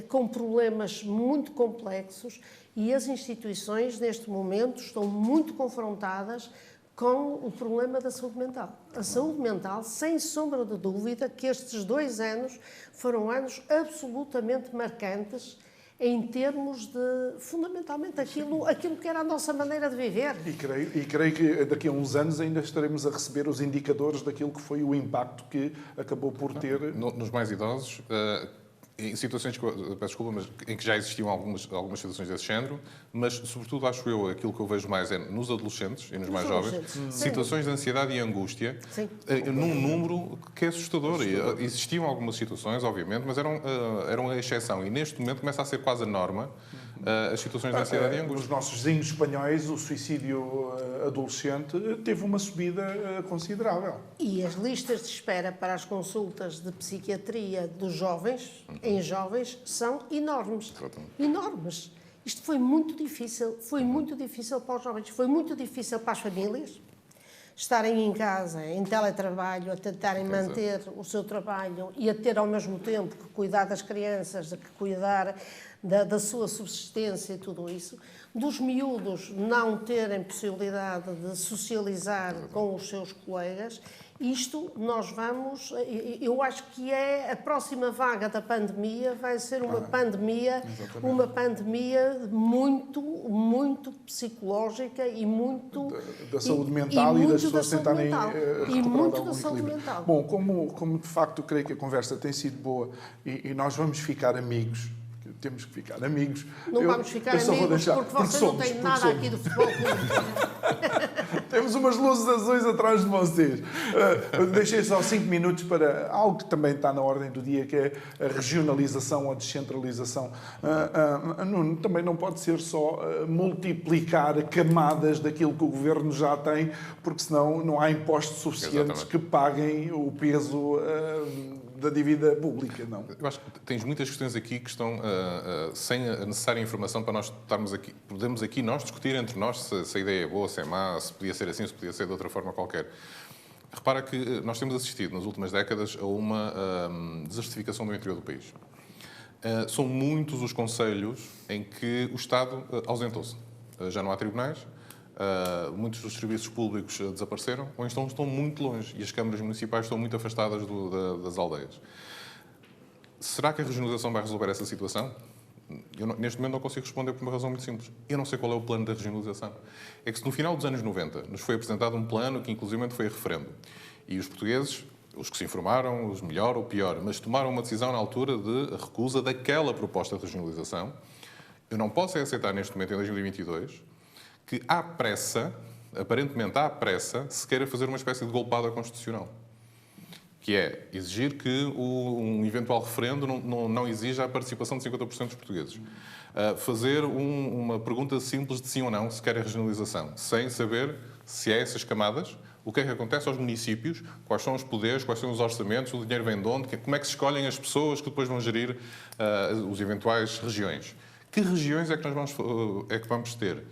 com problemas muito complexos, e as instituições, neste momento, estão muito confrontadas com o problema da saúde mental. A saúde mental, sem sombra de dúvida, que estes 2 anos foram anos absolutamente marcantes em termos de, fundamentalmente, aquilo que era a nossa maneira de viver. E creio que daqui a uns anos ainda estaremos a receber os indicadores daquilo que foi o impacto que acabou por ter... Nos mais idosos, em situações, peço desculpa, mas em que já existiam algumas situações desse género, mas, sobretudo, acho eu, aquilo que eu vejo mais é nos adolescentes e nos mais jovens, situações de ansiedade e angústia, num número que é assustador. Existiam algumas situações, obviamente, mas eram a exceção. E, neste momento, começa a ser quase a norma as situações de ansiedade e angústia. Nos nossos vizinhos espanhóis, o suicídio adolescente teve uma subida considerável. E as listas de espera para as consultas de psiquiatria dos jovens, em jovens, são enormes. Enormes. Isto foi muito difícil para os jovens, foi muito difícil para as famílias. estarem em casa, em teletrabalho, a tentarem manter o seu trabalho e a ter ao mesmo tempo que cuidar das crianças, que cuidar da sua subsistência e tudo isso, dos miúdos não terem possibilidade de socializar com os seus colegas. Isto nós vamos, eu acho que a próxima vaga da pandemia vai ser uma pandemia muito, muito psicológica e muito... Da saúde mental e das pessoas tentarem e muito da saúde mental. Bom, como de facto creio que a conversa tem sido boa e nós vamos ficar amigos, temos que ficar amigos. Não vamos ficar amigos porque vocês não têm nada aqui do futebol clube. Temos umas luzes azuis atrás de vocês. Deixei só 5 minutos para algo que também está na ordem do dia, que é a regionalização ou a descentralização. Também não pode ser só multiplicar camadas daquilo que o governo já tem, porque senão não há impostos suficientes que paguem o peso da dívida pública, não? Eu acho que tens muitas questões aqui que estão sem a necessária informação para nós estarmos aqui. Podemos aqui nós discutir entre nós se a ideia é boa, se é má, se podia ser assim, se podia ser de outra forma qualquer. Repara que nós temos assistido nas últimas décadas a uma desertificação do interior do país. São muitos os concelhos em que o Estado ausentou-se. Já não há tribunais, muitos dos serviços públicos desapareceram ou então estão muito longe e as câmaras municipais estão muito afastadas das aldeias. Será que a regionalização vai resolver essa situação? Eu neste momento não consigo responder por uma razão muito simples. Eu não sei qual é o plano da regionalização. É que se no final dos anos 90 nos foi apresentado um plano que inclusive foi a referendo e os portugueses, os que se informaram, os melhor ou pior, mas tomaram uma decisão na altura de recusa daquela proposta de regionalização, eu não posso aceitar neste momento, em 2022, que à pressa, aparentemente à pressa, se queira fazer uma espécie de golpada constitucional. Que é exigir que um eventual referendo não exija a participação de 50% dos portugueses. Fazer uma pergunta simples de sim ou não, se quer a regionalização, sem saber se há essas camadas, o que é que acontece aos municípios, quais são os poderes, quais são os orçamentos, o dinheiro vem de onde, como é que se escolhem as pessoas que depois vão gerir os eventuais regiões. Que regiões é que nós vamos ter?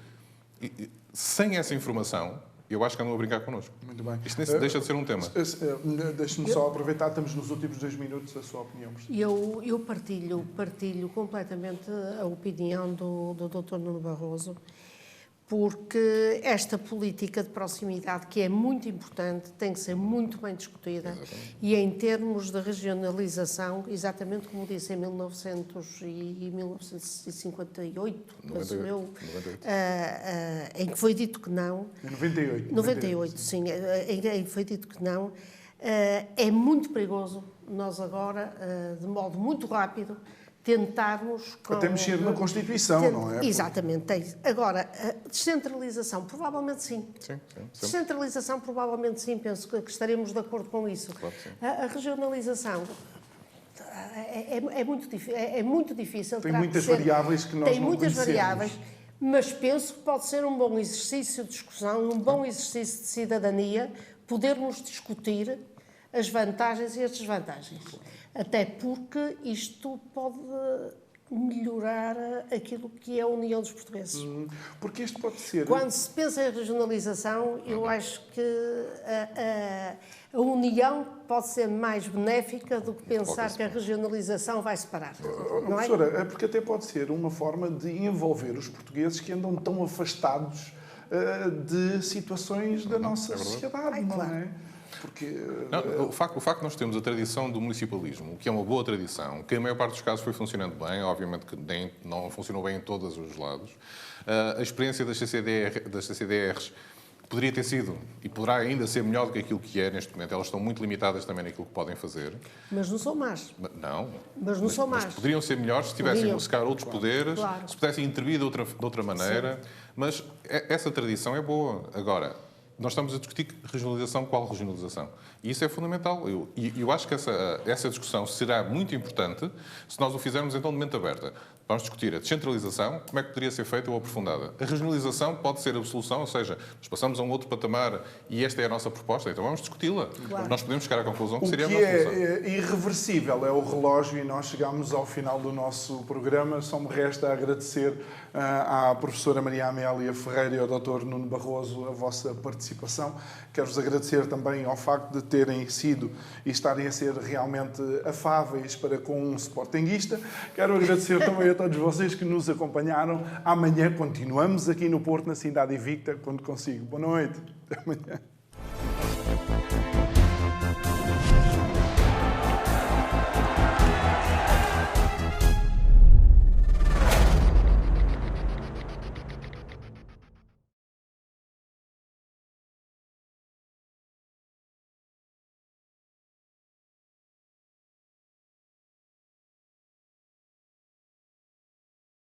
Sem essa informação, eu acho que andam a brincar connosco. Muito bem. Isto deixa de ser um tema. Deixe-me só aproveitar, estamos nos últimos 2 minutos, a sua opinião. Eu partilho completamente a opinião do Dr. Nuno Barroso, porque esta política de proximidade, que é muito importante, tem que ser muito bem discutida. Exatamente. E em termos de regionalização, exatamente como disse em 1958, penso eu, em que foi dito que não. Em 98. 98, sim, em que foi dito que não. É muito perigoso nós agora, de modo muito rápido, tentarmos... Até mexer na Constituição, não é? Exatamente. Agora, descentralização, provavelmente sim. Sim. Descentralização, provavelmente sim. Penso que estaremos de acordo com isso. Claro que sim. A regionalização é muito difícil. Tem muitas variáveis que nós não conhecemos. Tem muitas variáveis, mas penso que pode ser um bom exercício de discussão, um bom exercício de cidadania, podermos discutir as vantagens e as desvantagens. Até porque isto pode melhorar aquilo que é a união dos portugueses. Porque isto pode ser... Quando se pensa em regionalização, eu acho que a união pode ser mais benéfica do que pensar que a regionalização vai separar. Não é? Professora, porque até pode ser uma forma de envolver os portugueses que andam tão afastados de situações da nossa sociedade, não é? Porque, o facto de nós termos a tradição do municipalismo, que é uma boa tradição, que a maior parte dos casos foi funcionando bem, obviamente que não funcionou bem em todos os lados, a experiência das CCDRs poderia ter sido e poderá ainda ser melhor do que aquilo que é neste momento. Elas estão muito limitadas também naquilo que podem fazer. Mas não são más. Não. Mas poderiam ser melhores se tivessem, se calhar, outros poderes, se pudessem intervir de outra maneira. Sim. Mas essa tradição é boa. Agora, nós estamos a discutir regionalização, qual regionalização? E isso é fundamental. Eu acho que essa discussão será muito importante se nós o fizermos então de mente aberta. Vamos discutir a descentralização, como é que poderia ser feita ou aprofundada. A regionalização pode ser a solução, ou seja, nós passamos a um outro patamar e esta é a nossa proposta, então vamos discuti-la. Claro. Nós podemos chegar à conclusão que seria a O melhor que solução. é irreversível é o relógio e nós chegamos ao final do nosso programa. Só me resta agradecer à professora Maria Amélia Ferreira e ao Dr. Nuno Barroso a vossa participação. Quero-vos agradecer também ao facto de terem sido e estarem a ser realmente afáveis para com um sportinguista. Quero agradecer também a todos vocês que nos acompanharam. Amanhã continuamos aqui no Porto, na Cidade Invicta, quando consigo. Boa noite. Até amanhã.